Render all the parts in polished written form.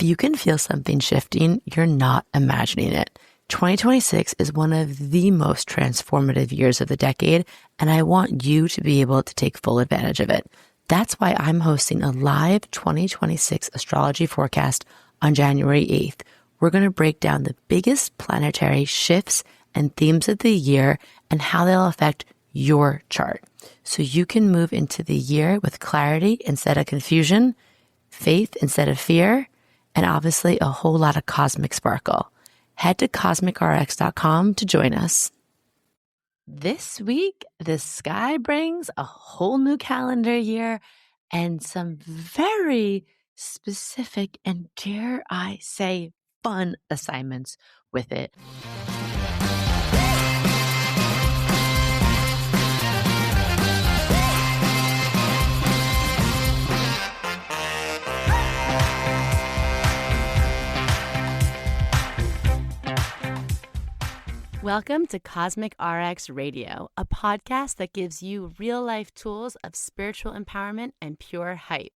you can feel something shifting, you're not imagining it. 2026 is one of the most transformative years of the decade, and I want you to be able to take full advantage of it. That's why I'm hosting a live 2026 astrology forecast on January 8th. We're going to break down the biggest planetary shifts and themes of the year and how they'll affect your chart, so you can move into the year with clarity instead of confusion, faith instead of fear, and obviously a whole lot of cosmic sparkle. Head to cosmicrx.com to join us. This week, the sky brings a whole new calendar year and some very specific and, dare I say, fun assignments with it. Welcome to Cosmic RX Radio, a podcast that gives you real-life tools of spiritual empowerment and pure hype.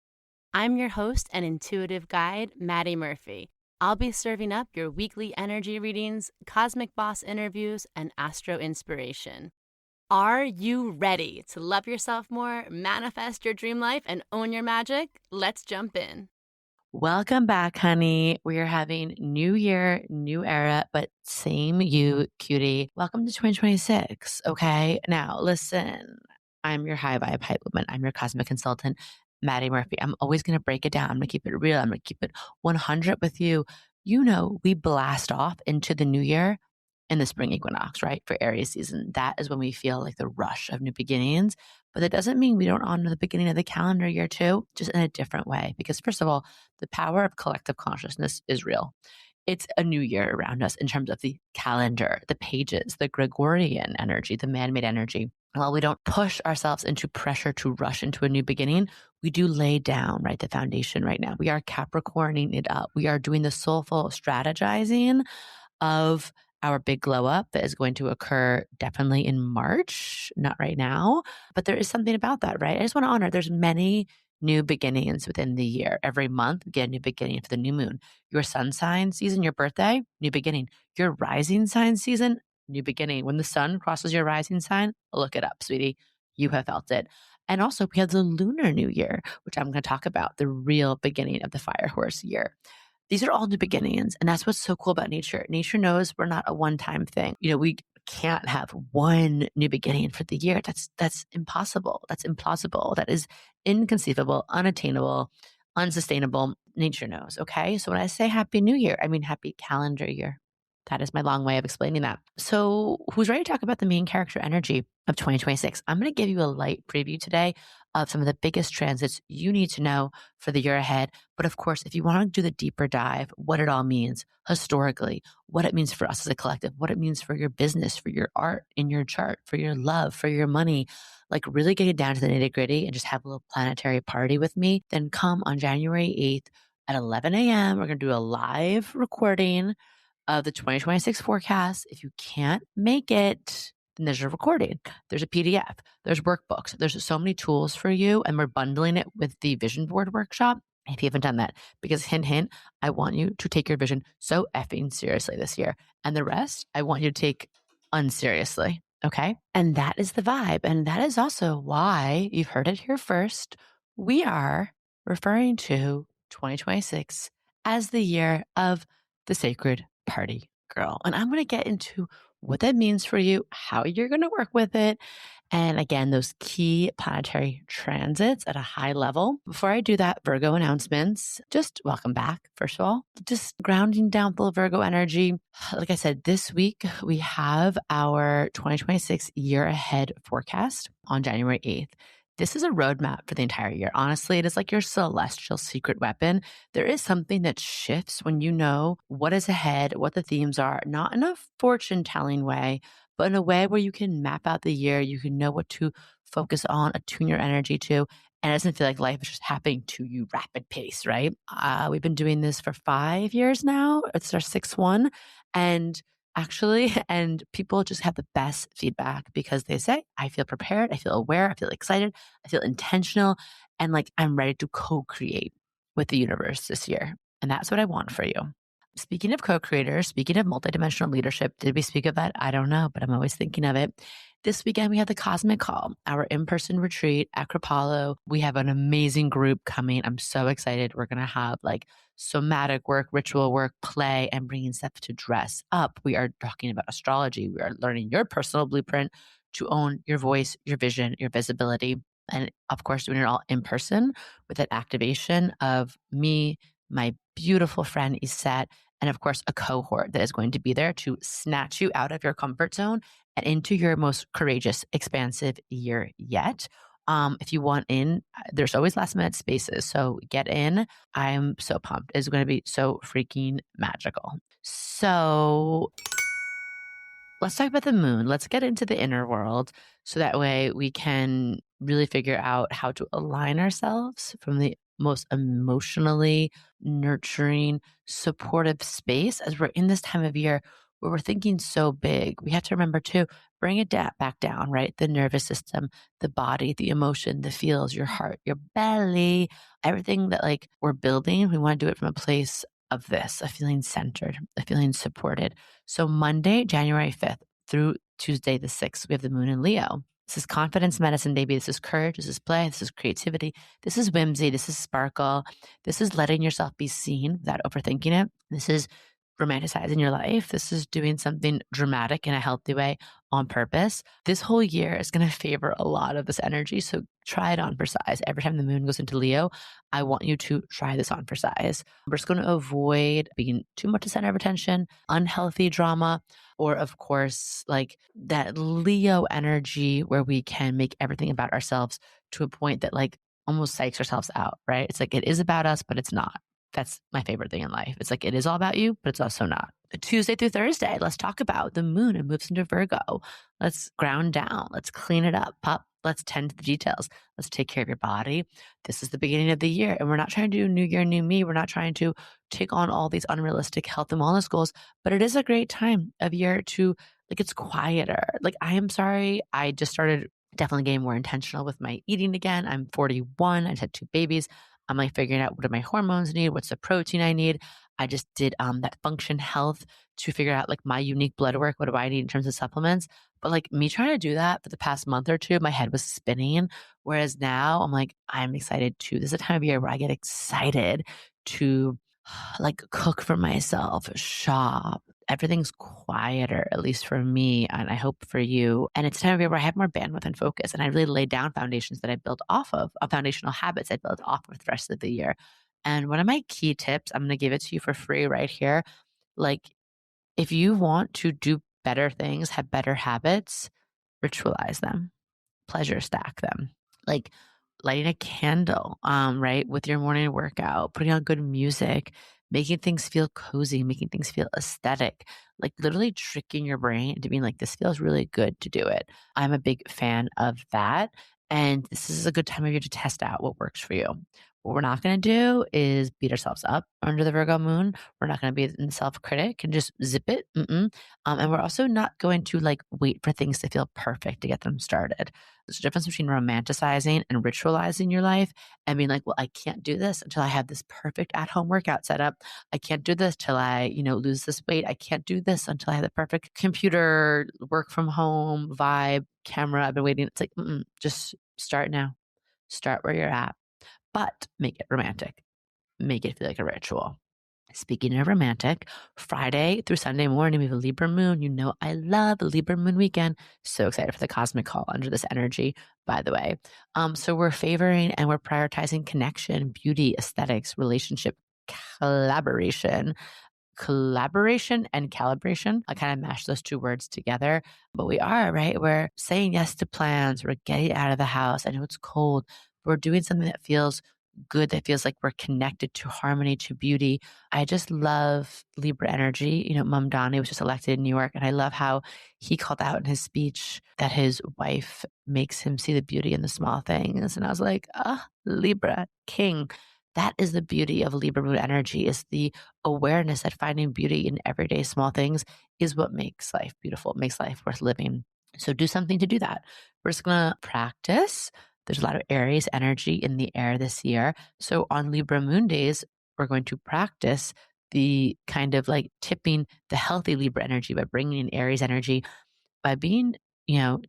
I'm your host and intuitive guide, MADI Murphy. I'll be serving up your weekly energy readings, cosmic boss interviews, and astro inspiration. Are you ready to love yourself more, manifest your dream life, and own your magic? Let's jump in. Welcome back, honey. We are having new year, new era, but same you, cutie. Welcome to 2026. Okay. Now, listen, I'm your high vibe hype woman. I'm your cosmic consultant, MADI Murphy. I'm always going to break it down. I'm going to keep it real. I'm going to keep it 100 with you. You know, we blast off into the new year in the spring equinox, right? For Aries season. That is when we feel like the rush of new beginnings. But that doesn't mean we don't honor the beginning of the calendar year too, just in a different way. Because first of all, the power of collective consciousness is real. It's a new year around us in terms of the calendar, the pages, the Gregorian energy, the man-made energy. While we don't push ourselves into pressure to rush into a new beginning, we do lay down, right, the foundation right now. We are Capricorning it up. We are doing the soulful strategizing of our big glow up that is going to occur definitely in March, not right now, but there is something about that, right? I just want to honor there's many new beginnings within the year. Every month, we get a new beginning for the new moon. Your sun sign season, your birthday, new beginning. Your rising sign season, new beginning. When the sun crosses your rising sign, look it up, sweetie. You have felt it. And also, we have the lunar new year, which I'm going to talk about, the real beginning of the fire horse year. These are all new beginnings. And that's what's so cool about nature. Nature knows we're not a one-time thing. You know, we can't have one new beginning for the year. That's impossible. That's implausible. That is inconceivable, unattainable, unsustainable. Nature knows. Okay. So when I say Happy New Year, I mean happy calendar year. That is my long way of explaining that. So who's ready to talk about the main character energy of 2026? I'm going to give you a light preview today of some of the biggest transits you need to know for the year ahead. But of course, if you want to do the deeper dive, what it all means historically, what it means for us as a collective, what it means for your business, for your art in your chart, for your love, for your money, like really get it down to the nitty gritty and just have a little planetary party with me, then come on January 8th at 11 a.m. We're going to do a live recording of the 2026 forecast. If you can't make it, then there's a recording. There's a PDF. There's workbooks. There's so many tools for you. And we're bundling it with the vision board workshop. If you haven't done that, because hint, hint, I want you to take your vision so effing seriously this year. And the rest, I want you to take unseriously. Okay. And that is the vibe. And that is also why you've heard it here first. We are referring to 2026 as the year of the sacred party girl. And I'm going to get into what that means for you, how you're going to work with it, and again, those key planetary transits at a high level. Before I do that, Virgo announcements, just welcome back, first of all. Just grounding down full Virgo energy. Like I said, this week we have our 2026 year ahead forecast on January 8th. This is a roadmap for the entire year. Honestly, it is like your celestial secret weapon. There is something that shifts when you know what is ahead, what the themes are, not in a fortune telling way, but in a way where you can map out the year. You can know what to focus on, attune your energy to, and it doesn't feel like life is just happening to you rapid pace, right? We've been doing this for 5 years now. It's our sixth one. And people just have the best feedback because they say, I feel prepared, I feel aware, I feel excited, I feel intentional, and like I'm ready to co-create with the universe this year. And that's what I want for you. Speaking of co-creators, speaking of multidimensional leadership, did we speak of that? I don't know, but I'm always thinking of it. This weekend, we have the Cosmic Call, our in-person retreat at Crapalo. We have an amazing group coming. I'm so excited. We're going to have like somatic work, ritual work, play, and bringing stuff to dress up. We are talking about astrology. We are learning your personal blueprint to own your voice, your vision, your visibility. And of course, doing it all in person with an activation of me, my beautiful friend Isette, and of course, a cohort that is going to be there to snatch you out of your comfort zone and into your most courageous, expansive year yet. If you want in, there's always last minute spaces. So get in. I'm so pumped. It's going to be so freaking magical. So let's talk about the moon. Let's get into the inner world so that way we can really figure out how to align ourselves from the most emotionally nurturing, supportive space as we're in this time of year where we're thinking so big. We have to remember to bring it back down, right? The nervous system, the body, the emotion, the feels, your heart, your belly, everything that like we're building. We want to do it from a place of this, of feeling centered, of feeling supported. So Monday, January 5th through Tuesday, the 6th, we have the moon in Leo. This is confidence medicine, baby. This is courage. This is play. This is creativity. This is whimsy. This is sparkle. This is letting yourself be seen without overthinking it. This is romanticizing your life. This is doing something dramatic in a healthy way on purpose. This whole year is going to favor a lot of this energy. So try it on for size. Every time the moon goes into Leo, I want you to try this on for size. We're just going to avoid being too much a center of attention, unhealthy drama, or of course, like that Leo energy where we can make everything about ourselves to a point that like almost psychs ourselves out, right? It's like it is about us, but it's not. That's my favorite thing in life. It's like it is all about you, but it's also not. Tuesday through Thursday, let's talk about the moon. It moves into Virgo. Let's ground down. Let's clean it up. Let's tend to the details. Let's take care of your body. This is the beginning of the year, and we're not trying to do new year, new me. We're not trying to take on all these unrealistic health and wellness goals, but it is a great time of year to like it's quieter. Like I am sorry, I just started definitely getting more intentional with my eating again. I'm 41. I just had 2 babies. I'm like figuring out what do my hormones need? What's the protein I need? I just did that function health to figure out like my unique blood work. What do I need in terms of supplements? But like me trying to do that for the past month or two, my head was spinning. Whereas now I'm like, I'm excited too. This is a time of year where I get excited to like cook for myself, shop. Everything's quieter, at least for me, and I hope for you. And it's time of year where I have more bandwidth and focus, and I really lay down foundations that I built off of, foundational habits I built off of the rest of the year. And one of my key tips, I'm going to give it to you for free right here. Like, if you want to do better things, have better habits, ritualize them, pleasure stack them. Like, lighting a candle, right, with your morning workout, putting on good music, making things feel cozy, making things feel aesthetic, like literally tricking your brain into being like, this feels really good to do it. I'm a big fan of that. And this is a good time of year to test out what works for you. What we're not going to do is beat ourselves up under the Virgo moon. We're not going to be in self-critic and just zip it. And we're also not going to like wait for things to feel perfect to get them started. There's a difference between romanticizing and ritualizing your life and being like, well, I can't do this until I have this perfect at-home workout set up. I can't do this till I, lose this weight. I can't do this until I have the perfect computer, work from home, vibe, camera. I've been waiting. It's like, just start now. Start where you're at, but make it romantic. Make it feel like a ritual. Speaking of romantic, Friday through Sunday morning, we have a Libra moon. You know, I love Libra moon weekend. So excited for the cosmic call under this energy, by the way. So we're favoring and we're prioritizing connection, beauty, aesthetics, relationship, collaboration and calibration. I kind of mash those 2 words together, but we are, right? We're saying yes to plans. We're getting out of the house. I know it's cold. We're doing something that feels good, that feels like we're connected to harmony, to beauty. I just love Libra energy. Mom Donnie was just elected in New York, and I love how he called out in his speech that his wife makes him see the beauty in the small things. And I was like, Libra, king. That is the beauty of Libra moon energy, is the awareness that finding beauty in everyday small things is what makes life beautiful, makes life worth living. So do something to do that. We're just going to practice. There's a lot of Aries energy in the air this year. So on Libra moon days, we're going to practice the kind of like tipping the healthy Libra energy by bringing in Aries energy, by being,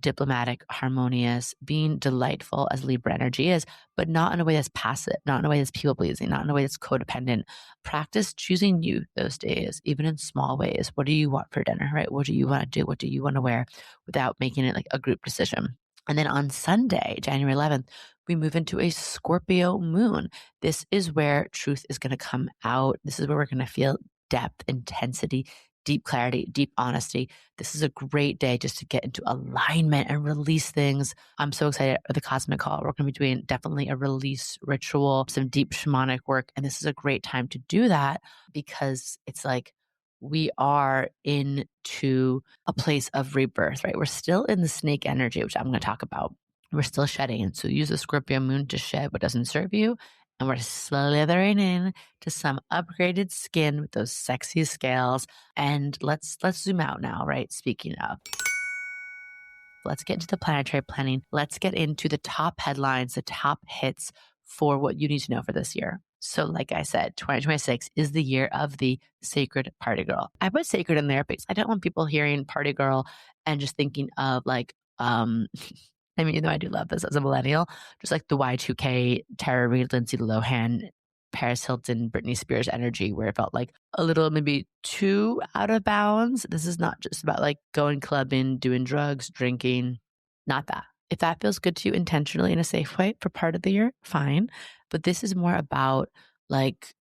diplomatic, harmonious, being delightful as Libra energy is, but not in a way that's passive, not in a way that's people pleasing, not in a way that's codependent. Practice choosing you those days, even in small ways. What do you want for dinner, right? What do you want to do? What do you want to wear, without making it like a group decision? And then on Sunday, January 11th, we move into a Scorpio moon. This is where truth is going to come out. This is where we're going to feel depth, intensity, deep clarity, deep honesty. This is a great day just to get into alignment and release things. I'm so excited for the cosmic call. We're going to be doing definitely a release ritual, some deep shamanic work. And this is a great time to do that, because it's like we are into a place of rebirth, right? We're still in the snake energy, which I'm going to talk about. We're still shedding. And so use the Scorpio moon to shed what doesn't serve you. And we're slithering in to some upgraded skin with those sexy scales. And let's zoom out now, right? Speaking of, let's get into the planetary planning. Let's get into the top headlines, the top hits for what you need to know for this year. So like I said, 2026 is the year of the sacred party girl. I put sacred in there because I don't want people hearing party girl and just thinking of like, I mean, I do love this as a millennial, just like the Y2K, Tara Reid, Lindsay Lohan, Paris Hilton, Britney Spears energy, where it felt like a little maybe too out of bounds. This is not just about like going clubbing, doing drugs, drinking, not that. If that feels good to you intentionally in a safe way for part of the year, fine. But this is more about like,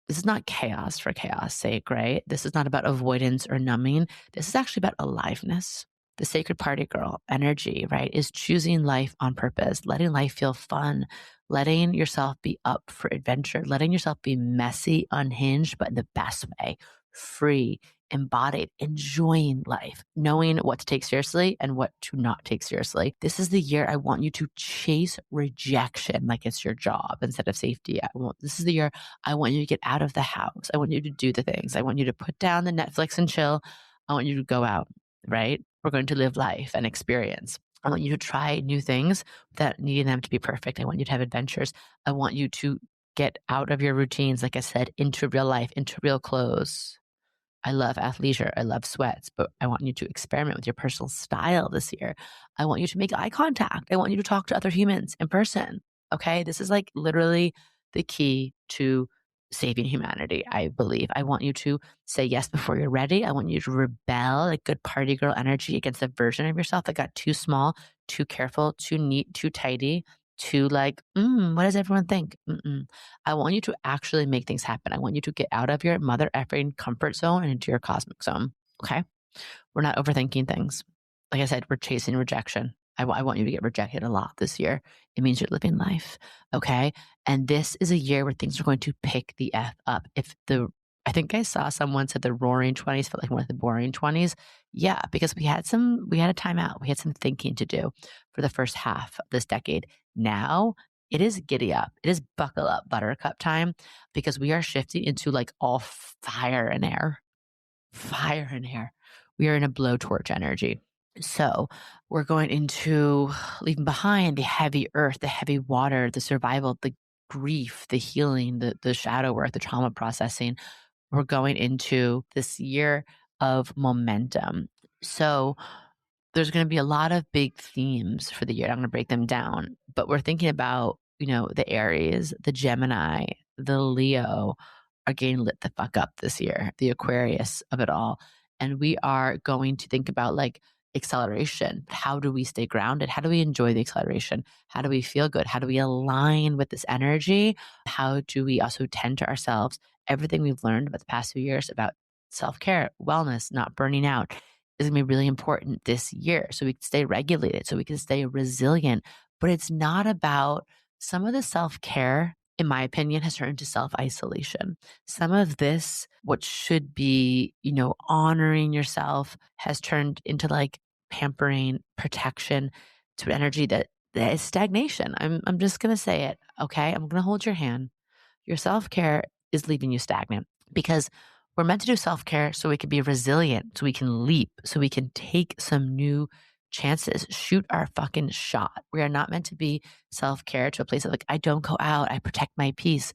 this is not chaos for chaos sake, right? This is not about avoidance or numbing. This is actually about aliveness. The sacred party girl energy, right, is choosing life on purpose, letting life feel fun, letting yourself be up for adventure, letting yourself be messy, unhinged, but in the best way, free, embodied, enjoying life, knowing what to take seriously and what to not take seriously. This is the year I want you to chase rejection like it's your job instead of safety. This is the year I want you to get out of the house. I want you to do the things. I want you to put down the Netflix and chill. I want you to go out, right? We're going to live life and experience. I want you to try new things without needing them to be perfect. I want you to have adventures. I want you to get out of your routines, like I said, into real life, into real clothes. I love athleisure. I love sweats, but I want you to experiment with your personal style this year. I want you to make eye contact. I want you to talk to other humans in person. Okay. This is like literally the key to saving humanity, I believe. I want you to say yes before you're ready. I want you to rebel, like good party girl energy, against a version of yourself that got too small, too careful, too neat, too tidy, too like, what does everyone think? I want you to actually make things happen. I want you to get out of your mother effing comfort zone and into your cosmic zone. Okay. We're not overthinking things. Like I said, we're chasing rejection. I want you to get rejected a lot this year. It means you're living life. Okay. And this is a year where things are going to pick the F up. I think I saw someone said the roaring 20s felt like one of the boring 20s. Yeah, because we had a timeout. We had some thinking to do for the first half of this decade. Now it is giddy up. It is buckle up buttercup time, because we are shifting into like all fire and air. Fire and air. We are in a blowtorch energy. So we're going into leaving behind the heavy earth, the heavy water, the survival, the grief, the healing, the shadow work, the trauma processing. We're going into this year of momentum. So there's going to be a lot of big themes for the year. I'm going to break them down, but we're thinking about, the Aries, the Gemini, the Leo are getting lit the fuck up this year, the Aquarius of it all. And we are going to think about like acceleration. How do we stay grounded? How do we enjoy the acceleration? How do we feel good? How do we align with this energy? How do we also tend to ourselves? Everything we've learned about the past few years about self-care, wellness, not burning out is going to be really important this year. So we can stay regulated, so we can stay resilient. But it's not about some of the self-care, in my opinion, has turned into self-isolation. Some of this, what should be, honoring yourself, has turned into like pampering, protection, to energy that is stagnation. I'm just going to say it. Okay. I'm going to hold your hand. Your self-care is leaving you stagnant, because we're meant to do self-care so we can be resilient, so we can leap, so we can take some new chances, shoot our fucking shot. We are not meant to be self-care to a place of like, I don't go out, I protect my peace.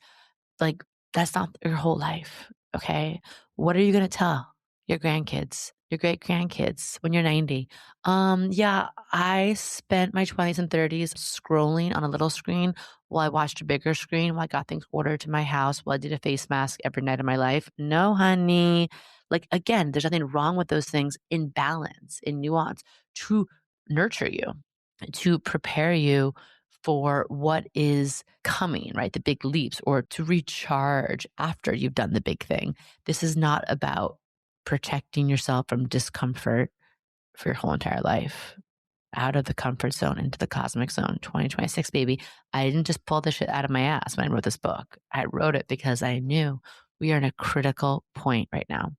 Like, That's not your whole life. Okay. What are you going to tell your grandkids, your great grandkids when you're 90? Yeah, I spent my 20s and 30s scrolling on a little screen while I watched a bigger screen while I got things ordered to my house while I did a face mask every night of my life. No, honey. Like, again, there's nothing wrong with those things in balance, in nuance to nurture you, to prepare you for what is coming, right? The big leaps, or to recharge after you've done the big thing. This is not about protecting yourself from discomfort for your whole entire life. Out of the comfort zone into the cosmic zone, 2026, baby. I didn't just pull this shit out of my ass when I wrote this book. I wrote it because I knew we are in a critical point right now.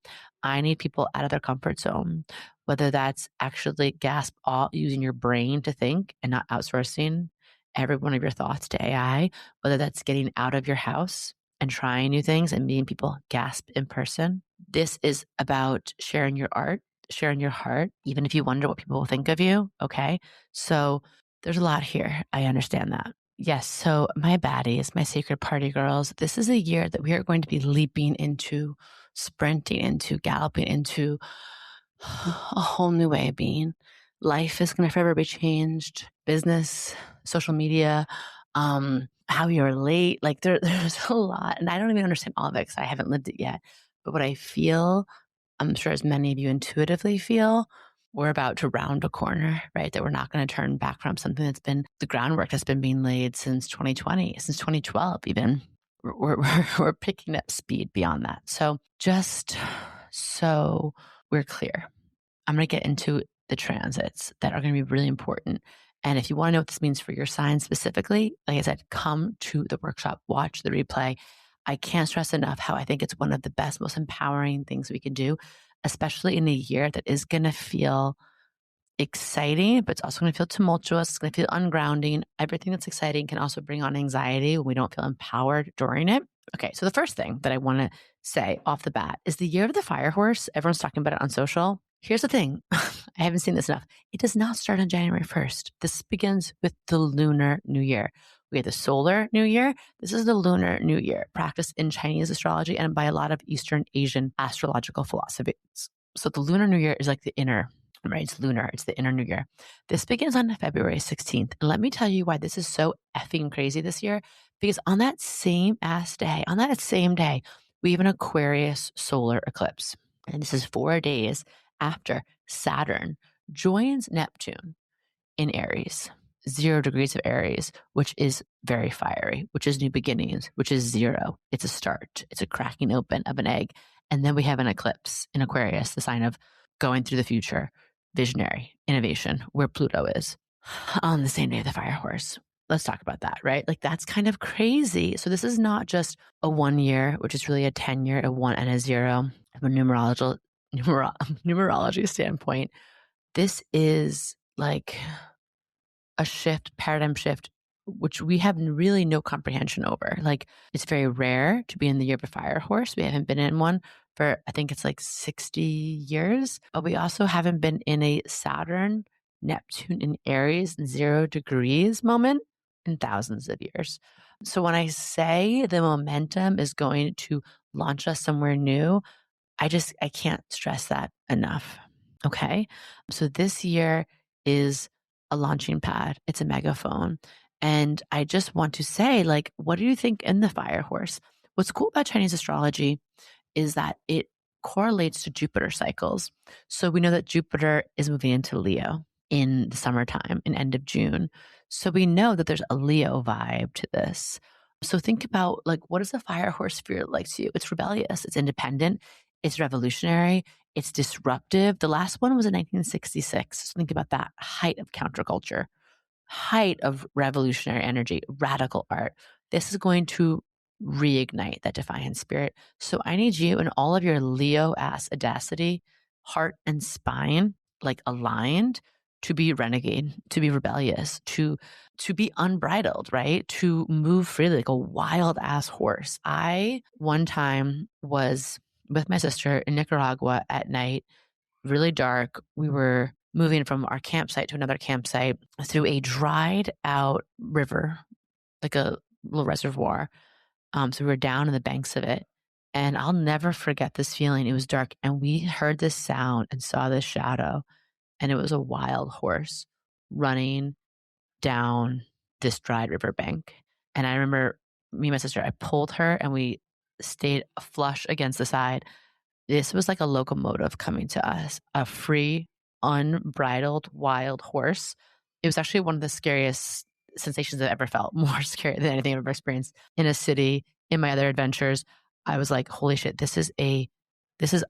I need people out of their comfort zone, whether that's actually gasp all using your brain to think and not outsourcing every one of your thoughts to AI, whether that's getting out of your house and trying new things and meeting people gasp in person. This is about sharing your art, sharing your heart, even if you wonder what people will think of you. Okay. So there's a lot here. I understand that. Yes. So my baddies, my sacred party girls, this is a year that we are going to be leaping into, sprinting into, galloping into a whole new way of being. Life is going to forever be changed. Business, social media, how you're late. Like there's a lot. And I don't even understand all of it because I haven't lived it yet. But what I feel, I'm sure as many of you intuitively feel, we're about to round a corner, right? That we're not going to turn back from something that's been the groundwork that's been being laid since 2020, since 2012, even. We're picking up speed beyond that. So just so we're clear, I'm going to get into the transits that are going to be really important. And if you want to know what this means for your sign specifically, like I said, come to the workshop, watch the replay. I can't stress enough how I think it's one of the best, most empowering things we can do, especially in a year that is going to feel exciting, but it's also going to feel tumultuous. It's going to feel ungrounding. Everything that's exciting can also bring on anxiety when we don't feel empowered during it. Okay, so the first thing that I want to say off the bat is the year of the fire horse. Everyone's talking about it on social. Here's the thing. I haven't seen this enough. It does not start on January 1st. This begins with the Lunar New Year. We have the solar New Year. This is the Lunar New Year, practiced in Chinese astrology and by a lot of Eastern Asian astrological philosophies. So the Lunar New Year is like the inner, right? It's lunar. It's the inner New Year. This begins on February 16th. And let me tell you why this is so effing crazy this year. Because on that same day, we have an Aquarius solar eclipse. And this is 4 days after Saturn joins Neptune in Aries, 0 degrees of Aries, which is very fiery, which is new beginnings, which is zero. It's a start. It's a cracking open of an egg. And then we have an eclipse in Aquarius, the sign of going through the future, visionary, innovation, where Pluto is on the same day of the fire horse. Let's talk about that, right? Like that's kind of crazy. So this is not just a 1 year, which is really a 10 year, a 1 and a 0 from a numerology standpoint. This is like a shift, paradigm shift, which we have really no comprehension over. Like it's very rare to be in the year of a fire horse. We haven't been in one for, I think it's like 60 years, but we also haven't been in a Saturn, Neptune in Aries, 0 degrees moment in thousands of years. So when I say the momentum is going to launch us somewhere new, I can't stress that enough. Okay. So this year is a launching pad. It's a megaphone. And I just want to say, like, what do you think in the fire horse? What's cool about Chinese astrology is that it correlates to Jupiter cycles. So we know that Jupiter is moving into Leo in the summertime, in end of June. So we know that there's a Leo vibe to this. So think about like, what does a fire horse feel like to you? It's rebellious. It's independent. It's revolutionary. It's disruptive. The last one was in 1966. So think about that height of counterculture, height of revolutionary energy, radical art. This is going to reignite that defiant spirit. So I need you and all of your Leo ass audacity, heart and spine, like aligned to be renegade, to be rebellious, to be unbridled, right? To move freely like a wild ass horse. I one time was with my sister in Nicaragua at night, really dark. We were moving from our campsite to another campsite through a dried out river, like a little reservoir. So we were down in the banks of it. And I'll never forget this feeling. It was dark and we heard this sound and saw this shadow. And it was a wild horse running down this dried riverbank. And I remember me and my sister, I pulled her and we stayed flush against the side. This was like a locomotive coming to us, a free, unbridled, wild horse. It was actually one of the scariest sensations I've ever felt, more scary than anything I've ever experienced in a city. In my other adventures, I was like, holy shit, this is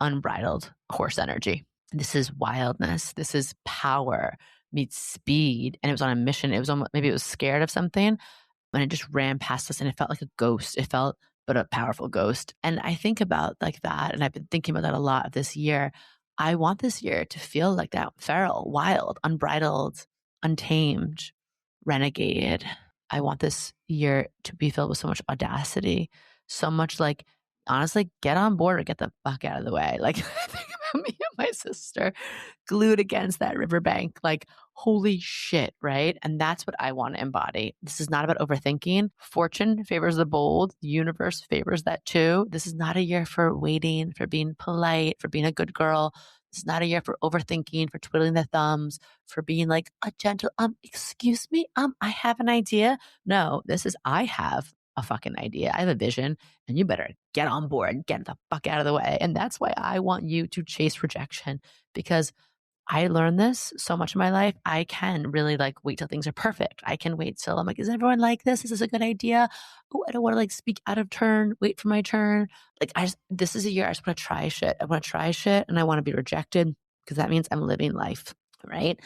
unbridled horse energy. This is wildness. This is power meets speed. And it was on a mission. It was almost, maybe it was scared of something and it just ran past us and it felt like a ghost. It felt but a powerful ghost. And I think about like that. And I've been thinking about that a lot this year. I want this year to feel like that feral, wild, unbridled, untamed, renegade. I want this year to be filled with so much audacity, so much like, honestly, get on board or get the fuck out of the way. Like, think about me and my sister glued against that riverbank, like, holy shit, right? And that's what I want to embody. This is not about overthinking. Fortune favors the bold. The universe favors that too. This is not a year for waiting, for being polite, for being a good girl. This is not a year for overthinking, for twiddling the thumbs, for being like a gentle, excuse me, I have an idea. No, this is, I have a fucking idea. I have a vision and you better get on board, get the fuck out of the way. And that's why I want you to chase rejection, because I learned this so much in my life. I can really like wait till things are perfect. I can wait till I'm like, is everyone like this? Is this a good idea? Oh, I don't want to like speak out of turn, wait for my turn. Like this is a year I just want to try shit. I want to try shit and I want to be rejected because that means I'm living life, right?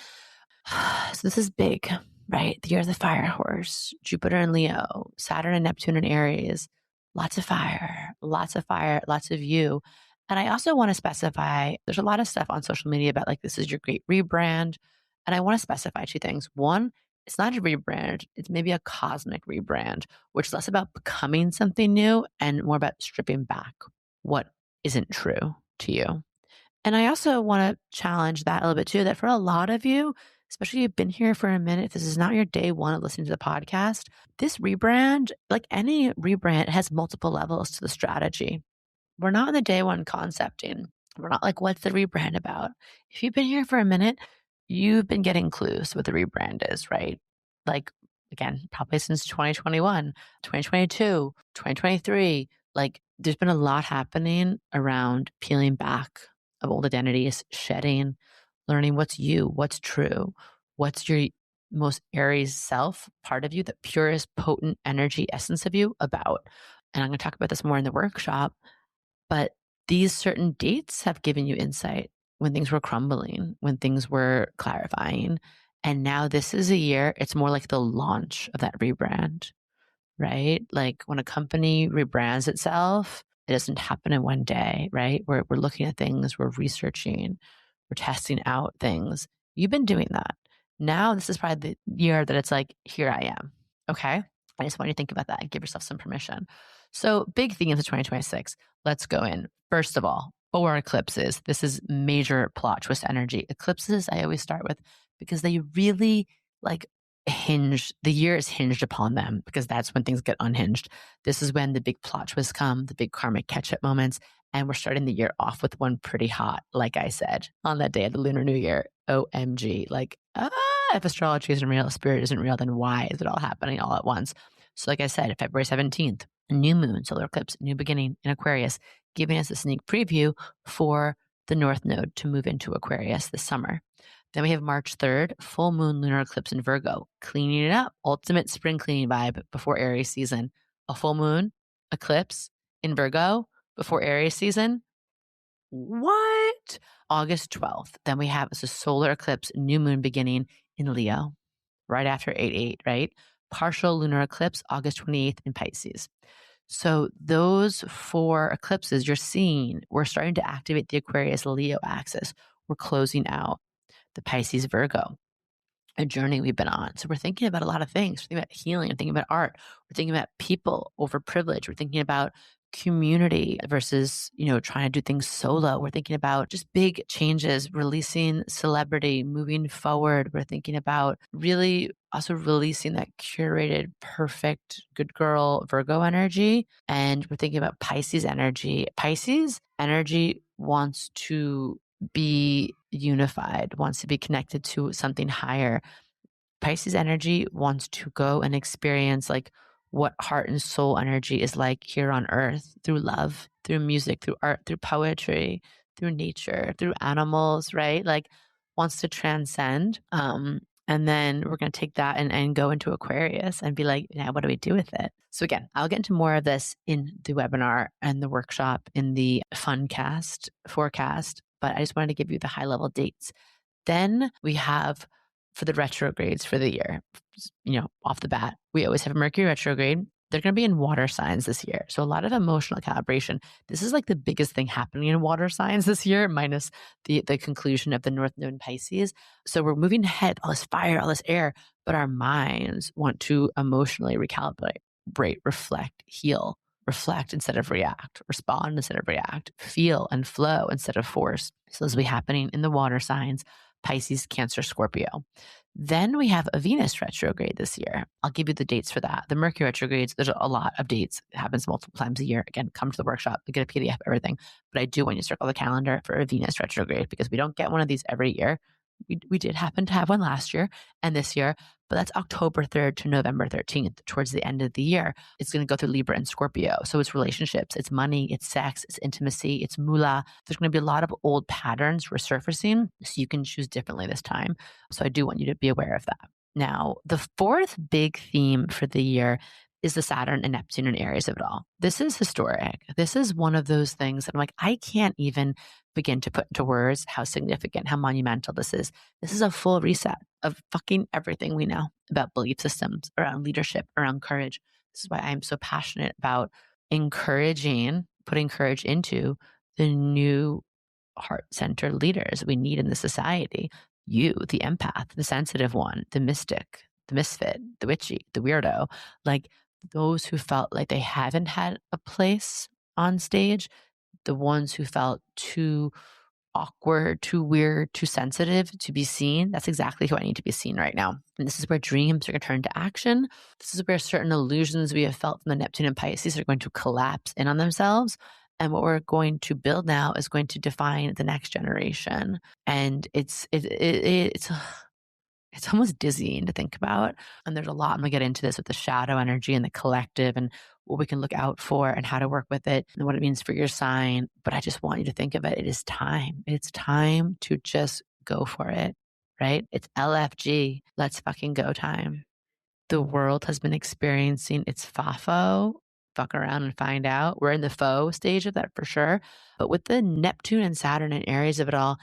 So this is big, right? The year of the fire horse, Jupiter and Leo, Saturn and Neptune and Aries, lots of fire, lots of you. And I also want to specify, there's a lot of stuff on social media about like, this is your great rebrand. And I want to specify two things. One, it's not a rebrand. It's maybe a cosmic rebrand, which is less about becoming something new and more about stripping back what isn't true to you. And I also want to challenge that a little bit too, that for a lot of you, especially if you've been here for a minute, if this is not your day one of listening to the podcast, this rebrand, like any rebrand, has multiple levels to the strategy. We're not in the day one concepting. We're not like, what's the rebrand about? If you've been here for a minute, you've been getting clues what the rebrand is, right? Like, again, probably since 2021, 2022, 2023, like there's been a lot happening around peeling back of old identities, shedding, learning what's you, what's true, what's your most Aries self, part of you, the purest, potent energy essence of you about. And I'm going to talk about this more in the workshop. But these certain dates have given you insight when things were crumbling, when things were clarifying. And now this is a year, it's more like the launch of that rebrand, right? Like when a company rebrands itself, it doesn't happen in one day, right? We're looking at things, we're researching, we're testing out things. You've been doing that. Now this is probably the year that it's like, here I am. Okay. I just want you to think about that and give yourself some permission. So big themes of 2026. Let's go in. First of all, or eclipses. This is major plot twist energy. Eclipses, I always start with because they really like the year is hinged upon them because that's when things get unhinged. This is when the big plot twists come, the big karmic catch up moments. And we're starting the year off with one pretty hot, like I said, on that day of the Lunar New Year. OMG. Like, if astrology isn't real, spirit isn't real, then why is it all happening all at once? So like I said, February 17th, a new moon, solar eclipse, new beginning in Aquarius, giving us a sneak preview for the North Node to move into Aquarius this summer. Then we have March 3rd, full moon lunar eclipse in Virgo, cleaning it up, ultimate spring cleaning vibe before Aries season. A full moon eclipse in Virgo before Aries season. What? August 12th. Then we have a solar eclipse, new moon beginning in Leo, right after 8/8, right? Partial lunar eclipse, August 28th in Pisces. So those four eclipses you're seeing, we're starting to activate the Aquarius Leo axis. We're closing out the Pisces Virgo, a journey we've been on. So we're thinking about a lot of things. We're thinking about healing. We're thinking about art. We're thinking about people over privilege. We're thinking about community versus, trying to do things solo. We're thinking about just big changes, releasing celebrity, moving forward. We're thinking about really also releasing that curated, perfect, good girl Virgo energy. And we're thinking about Pisces energy. Pisces energy wants to be unified, wants to be connected to something higher. Pisces energy wants to go and experience like what heart and soul energy is like here on earth through love, through music, through art, through poetry, through nature, through animals, right? Like wants to transcend. And then we're going to take that and go into Aquarius and be like, yeah, what do we do with it? So again, I'll get into more of this in the webinar and the workshop in the Funcast forecast, but I just wanted to give you the high level dates. Then we have for the retrogrades for the year, off the bat, we always have a Mercury retrograde. They're going to be in water signs this year. So a lot of emotional calibration. This is like the biggest thing happening in water signs this year, minus the conclusion of the North Node in Pisces. So we're moving ahead, all this fire, all this air, but our minds want to emotionally recalibrate, reflect, heal, reflect instead of react, respond instead of react, feel and flow instead of force. So this will be happening in the water signs, Pisces, Cancer, Scorpio. Then we have a Venus retrograde this year. I'll give you the dates for that. The Mercury retrogrades, there's a lot of dates. It happens multiple times a year. Again, come to the workshop, you get a PDF, everything. But I do want you to circle the calendar for a Venus retrograde because we don't get one of these every year. We did happen to have one last year and this year, but that's October 3rd to November 13th, towards the end of the year. It's going to go through Libra and Scorpio. So it's relationships, it's money, it's sex, it's intimacy, it's moolah. There's going to be a lot of old patterns resurfacing, so you can choose differently this time. So I do want you to be aware of that. Now, the fourth big theme for the year is the Saturn and Neptune and Aries of it all. This is historic. This is one of those things that I'm like, I can't even begin to put into words how significant, how monumental this is. This is a full reset of fucking everything we know about belief systems, around leadership, around courage. This is why I'm so passionate about encouraging, putting courage into the new heart-centered leaders we need in the society. You, the empath, the sensitive one, the mystic, the misfit, the witchy, the weirdo, like those who felt like they haven't had a place on stage, the ones who felt too awkward, too weird, too sensitive to be seen. That's exactly who I need to be seen right now. And this is where dreams are going to turn to action. This is where certain illusions we have felt from the Neptune and Pisces are going to collapse in on themselves. And what we're going to build now is going to define the next generation. And it's almost dizzying to think about. And there's a lot, I'm going to get into this with the shadow energy and the collective and what we can look out for and how to work with it and what it means for your sign. But I just want you to think of it. It is time. It's time to just go for it, right? It's LFG. Let's fucking go time. The world has been experiencing its FAFO, fuck around and find out. We're in the faux stage of that for sure. But with the Neptune and Saturn and Aries of it all,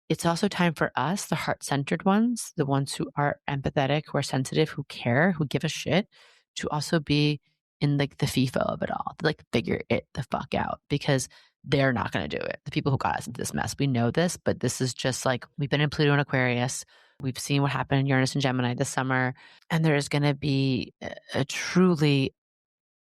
it's also time for us, the heart-centered ones, the ones who are empathetic, who are sensitive, who care, who give a shit, to also be in like the FIFO of it all, to like figure it the fuck out, because they're not going to do it. The people who got us into this mess, we know this, but this is just like, we've been in Pluto and Aquarius. We've seen what happened in Uranus and Gemini this summer, and there's going to be a truly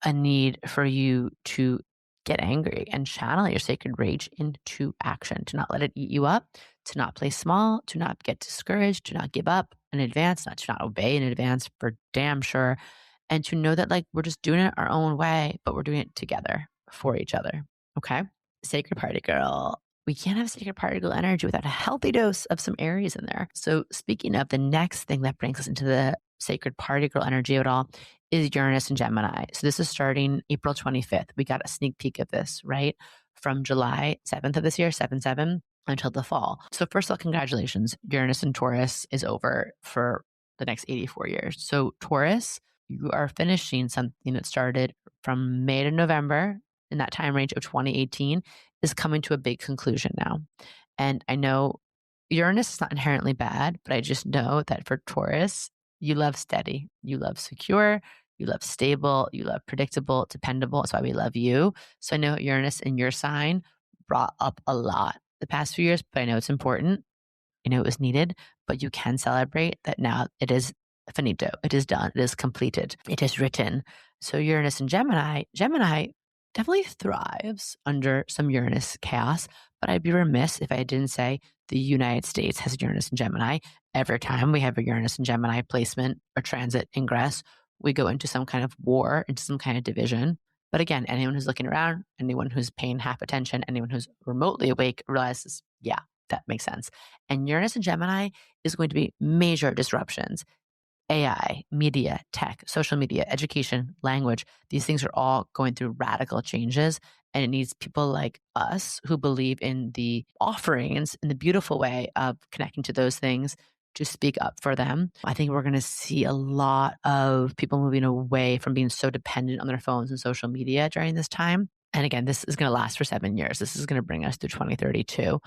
a need for you to get angry and channel your sacred rage into action, to not let it eat you up, to not play small, to not get discouraged, to not give up in advance, not to not obey in advance for damn sure, and to know that like we're just doing it our own way, but we're doing it together for each other. Okay? Sacred party girl. We can't have sacred party girl energy without a healthy dose of some Aries in there. So speaking of, the next thing that brings us into the sacred party girl energy of it all is Uranus and Gemini. So this is starting April 25th. We got a sneak peek of this, right? From July 7th of this year, 7/7, until the fall. So first of all, congratulations. Uranus and Taurus is over for the next 84 years. So Taurus, you are finishing something that started from May to November in that time range of 2018 is coming to a big conclusion now. And I know Uranus is not inherently bad, but I just know that for Taurus, you love steady, you love secure, you love stable, you love predictable, dependable. That's why we love you. So I know Uranus in your sign brought up a lot the past few years, but I know it's important. I know it was needed, but you can celebrate that now it is finito. It is done. It is completed. It is written. So Uranus and Gemini, definitely thrives under some Uranus chaos, but I'd be remiss if I didn't say the United States has Uranus and Gemini. Every time we have a Uranus and Gemini placement or transit ingress, we go into some kind of war, into some kind of division. But again, anyone who's looking around, anyone who's paying half attention, anyone who's remotely awake realizes, yeah, that makes sense. And Uranus and Gemini is going to be major disruptions. AI, media, tech, social media, education, language, these things are all going through radical changes. And it needs people like us who believe in the offerings in the beautiful way of connecting to those things to speak up for them. I think we're going to see a lot of people moving away from being so dependent on their phones and social media during this time. And again, this is going to last for 7 years. This is going to bring us to 2032.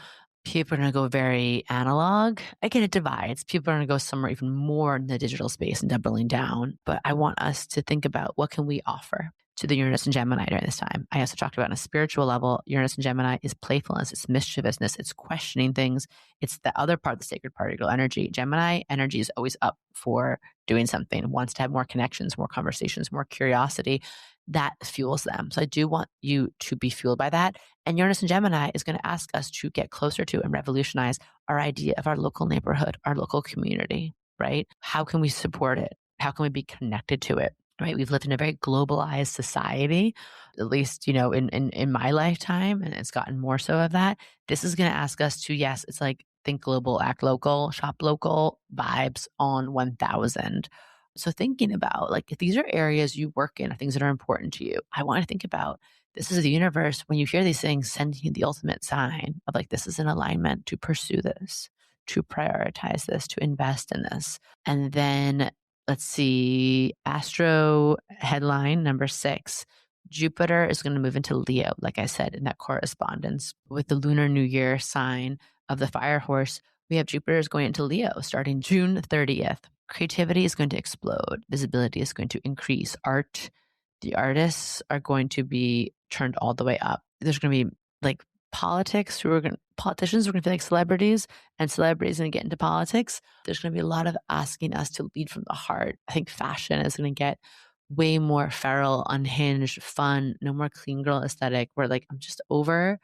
People are going to go very analog. Again, it divides. People are going to go somewhere even more in the digital space and doubling down. But I want us to think about what can we offer to the Uranus and Gemini during this time. I also talked about on a spiritual level, Uranus and Gemini is playfulness, it's mischievousness, it's questioning things. It's the other part, the sacred particle energy. Gemini energy is always up for doing something, wants to have more connections, more conversations, more curiosity. That fuels them. So I do want you to be fueled by that. And Uranus and Gemini is going to ask us to get closer to and revolutionize our idea of our local neighborhood, our local community, right? How can we support it? How can we be connected to it? Right? We've lived in a very globalized society, at least, in my lifetime, and it's gotten more so of that. This is going to ask us to, yes, it's like think global, act local, shop local vibes on 1000. So thinking about like if these are areas you work in or things that are important to you, I want to think about this is the universe. When you hear these things, sending you the ultimate sign of like this is an alignment to pursue this, to prioritize this, to invest in this. And then let's see, Astro headline number 6. Jupiter is going to move into Leo, like I said, in that correspondence with the Lunar New Year sign of the fire horse. We have Jupiter is going into Leo starting June 30th. Creativity is going to explode. Visibility is going to increase. Art, the artists are going to be turned all the way up. There's going to be like politicians who are going to feel like celebrities, and celebrities are going to get into politics. There's going to be a lot of asking us to lead from the heart. I think fashion is going to get way more feral, unhinged, fun, no more clean girl aesthetic. Where like I'm just over.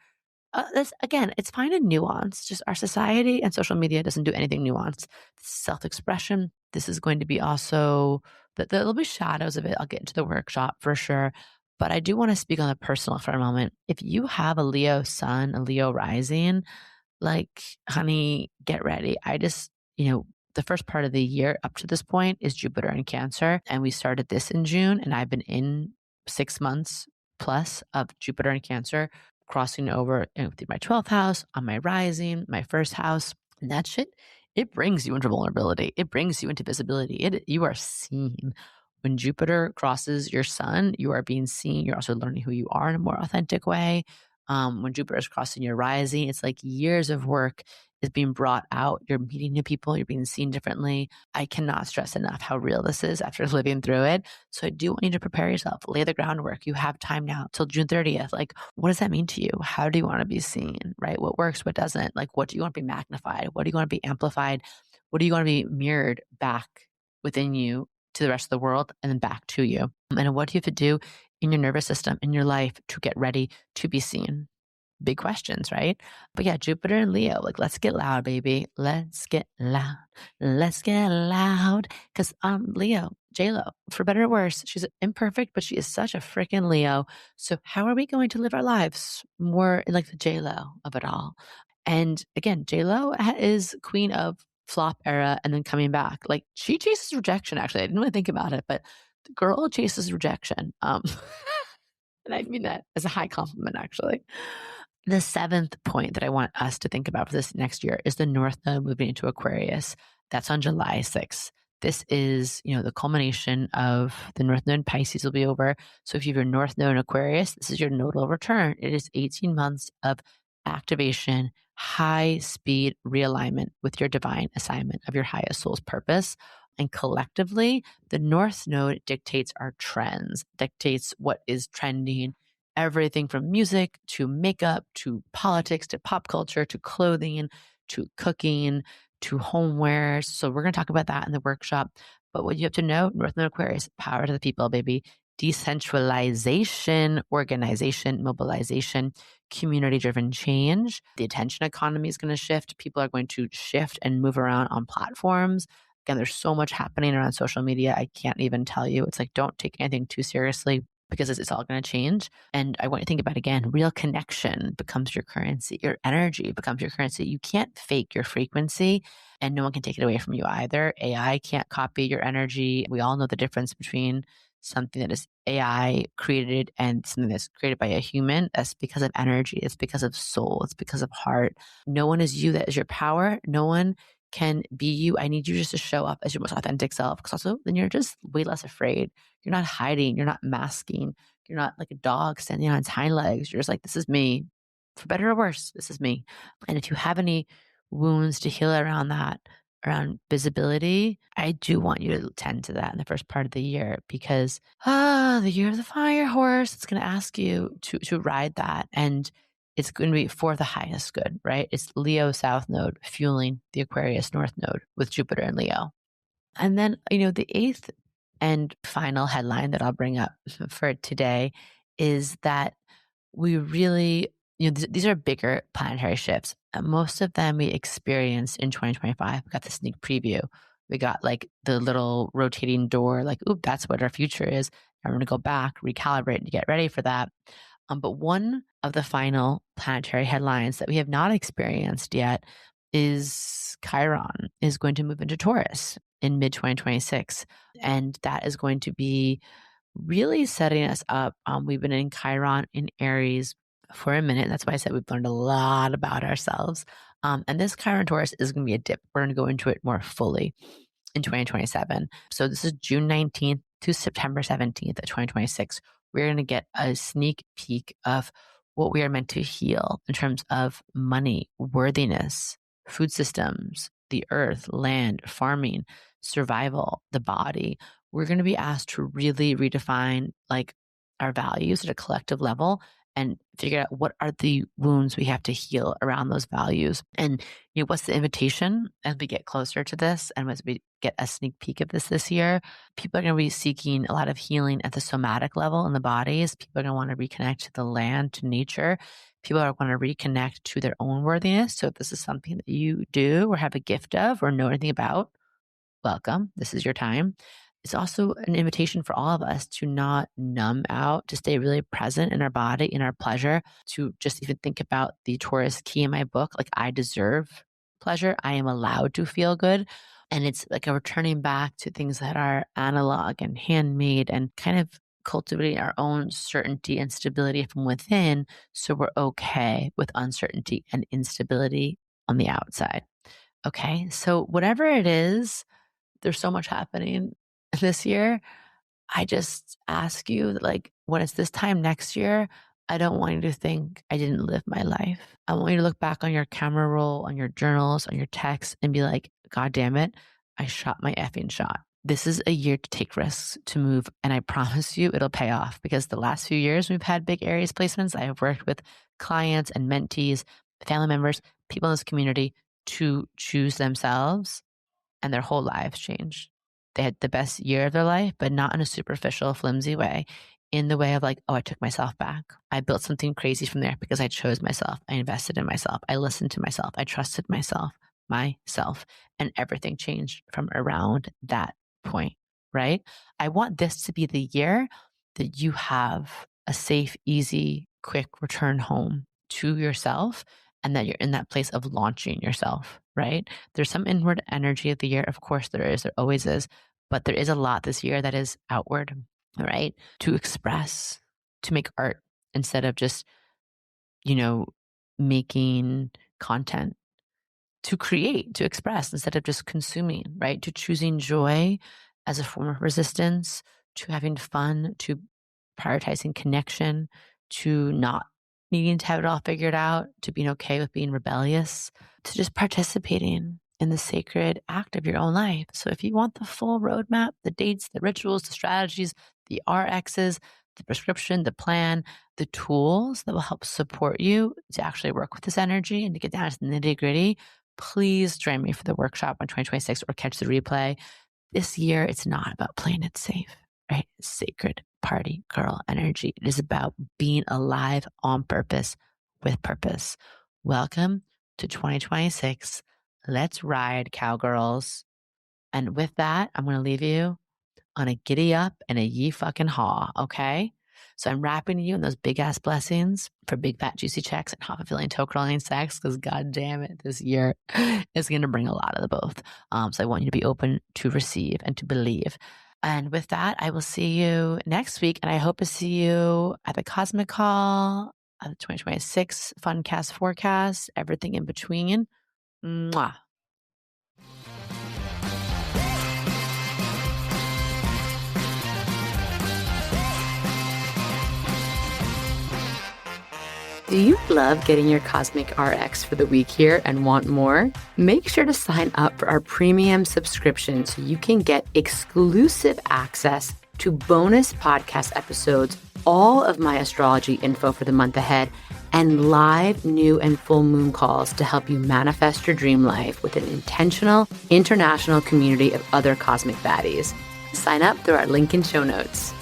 This again, it's finding nuance. Just our society and social media doesn't do anything nuanced. Self-expression. This is going to be also that there'll be shadows of it. I'll get into the workshop for sure. But I do want to speak on the personal for a moment. If you have a Leo sun, a Leo rising, like, honey, get ready. The first part of the year up to this point is Jupiter in Cancer. And we started this in June, and I've been in 6 months plus of Jupiter in Cancer, crossing over through my 12th house, on my rising, my first house. And that shit, it brings you into vulnerability. It brings you into visibility. You are seen. When Jupiter crosses your sun, you are being seen. You're also learning who you are in a more authentic way. When Jupiter is crossing your rising, it's like years of work is being brought out. You're meeting new people. You're being seen differently. I cannot stress enough how real this is after living through it. So I do want you to prepare yourself, lay the groundwork. You have time now till June 30th. Like, what does that mean to you? How do you want to be seen, right? What works, what doesn't? Like, what do you want to be magnified? What do you want to be amplified? What do you want to be mirrored back within you to the rest of the world and then back to you? And what do you have to do in your nervous system, in your life to get ready to be seen? Big questions, right? But yeah, Jupiter and Leo, like, let's get loud, baby. Let's get loud. Let's get loud. Because Leo, J-Lo, for better or worse, she's imperfect, but she is such a freaking Leo. So how are we going to live our lives more like the J-Lo of it all? And again, J-Lo is queen of flop era and then coming back. Like, she chases rejection, actually. I didn't really think about it, but the girl chases rejection. And I mean that as a high compliment, actually. The 7th point that I want us to think about for this next year is the North Node moving into Aquarius. That's on July 6th. This is, the culmination of the North Node in Pisces will be over. So if you have your North Node in Aquarius, this is your nodal return. It is 18 months of activation, high speed realignment with your divine assignment of your highest soul's purpose. And collectively, the North Node dictates our trends, dictates what is trending. Everything from music to makeup to politics to pop culture to clothing to cooking to homeware. So we're going to talk about that in the workshop. But what you have to know, North Node Aquarius, power to the people, baby. decentralization, organization, mobilization, community-driven change. The attention economy is going to shift. People are going to shift and move around on platforms. Again, there's so much happening around social media. I can't even tell you. It's like, don't take anything too seriously because it's all going to change. And I want you to think about, again, real connection becomes your currency. Your energy becomes your currency. You can't fake your frequency, and no one can take it away from you either. AI can't copy your energy. We all know the difference between something that is AI created and something that's created by a human. That's because of energy. It's because of soul. It's because of heart. No one is you. That is your power. No one can be you. I need you just to show up as your most authentic self, because also then you're just way less afraid. You're not hiding. You're not masking. You're not like a dog standing on its hind legs. You're just like, this is me. For better or worse, this is me. And if you have any wounds to heal around that, around visibility, I do want you to tend to that in the first part of the year, because the year of the fire horse, it's going to ask you to ride that. And it's going to be for the highest good, right? It's Leo South Node fueling the Aquarius North Node with Jupiter and Leo. And then, the eighth and final headline that I'll bring up for today is that we really, these are bigger planetary shifts. Most of them we experienced in 2025. We got the sneak preview. We got like the little rotating door, like, oop, that's what our future is. I'm going to go back, recalibrate, and get ready for that. But one of the final planetary headlines that we have not experienced yet is Chiron is going to move into Taurus in mid-2026. And that is going to be really setting us up. We've been in Chiron in Aries for a minute. That's why I said we've learned a lot about ourselves. And this Chiron Taurus is going to be a dip. We're going to go into it more fully in 2027. So this is June 19th to September 17th of 2026. We're going to get a sneak peek of what we are meant to heal in terms of money, worthiness, food systems, the earth, land, farming, survival, the body. We're going to be asked to really redefine like our values at a collective level and figure out what are the wounds we have to heal around those values. And what's the invitation as we get closer to this and as we get a sneak peek of this year? People are going to be seeking a lot of healing at the somatic level in the bodies. People are going to want to reconnect to the land, to nature. People are going to reconnect to their own worthiness. So if this is something that you do or have a gift of or know anything about, welcome. This is your time. It's also an invitation for all of us to not numb out, to stay really present in our body, in our pleasure, to just even think about the Taurus key in my book. Like, I deserve pleasure. I am allowed to feel good. And it's like a returning back to things that are analog and handmade and kind of cultivating our own certainty and stability from within. So we're okay with uncertainty and instability on the outside. Okay. So whatever it is, there's so much happening this year. I just ask you that, like, when it's this time next year, I don't want you to think I didn't live my life. I want you to look back on your camera roll, on your journals, on your texts, and be like, God damn it, I shot my effing shot. This is a year to take risks, to move, and I promise you it'll pay off, because the last few years we've had big Aries placements. I have worked with clients and mentees, family members, people in this community to choose themselves, and their whole lives changed. They had the best year of their life, but not in a superficial, flimsy way, in the way of like, oh, I took myself back. I built something crazy from there because I chose myself. I invested in myself. I listened to myself. I trusted myself, and everything changed from around that point, right? I want this to be the year that you have a safe, easy, quick return home to yourself, and that you're in that place of launching yourself, right? There's some inward energy of the year. Of course there is, there always is, but there is a lot this year that is outward, right? To express, to make art instead of just, making content, to create, to express instead of just consuming, right? To choosing joy as a form of resistance, to having fun, to prioritizing connection, to not needing to have it all figured out, to being okay with being rebellious, to just participating in the sacred act of your own life. So if you want the full roadmap, the dates, the rituals, the strategies, the RXs, the prescription, the plan, the tools that will help support you to actually work with this energy and to get down to the nitty gritty, please join me for the workshop in 2026 or catch the replay. This year, it's not about playing it safe, right? It's sacred. party girl energy. It is about being alive on purpose with purpose. Welcome to 2026. Let's ride, cowgirls. And with that, I'm going to leave you on a giddy up and a ye fucking haw, okay? So I'm wrapping you in those big ass blessings for big fat juicy checks and half a feeling toe curling sex, because god damn it, this year is going to bring a lot of the both. So I want you to be open to receive and to believe. And with that, I will see you next week, and I hope to see you at the Cosmic Call, the 2026 Funcast Forecast, everything in between. Mwah. Do you love getting your Cosmic RX for the week here and want more? Make sure to sign up for our premium subscription so you can get exclusive access to bonus podcast episodes, all of my astrology info for the month ahead, and live new and full moon calls to help you manifest your dream life with an intentional international community of other cosmic baddies. Sign up through our link in show notes.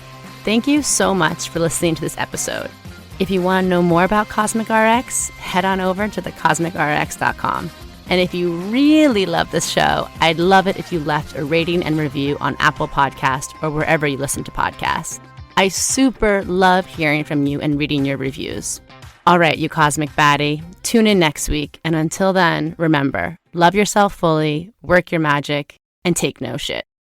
Thank you so much for listening to this episode. If you want to know more about Cosmic RX, head on over to thecosmicrx.com. And if you really love this show, I'd love it if you left a rating and review on Apple Podcasts or wherever you listen to podcasts. I super love hearing from you and reading your reviews. All right, you cosmic baddie, tune in next week. And until then, remember, love yourself fully, work your magic, and take no shit.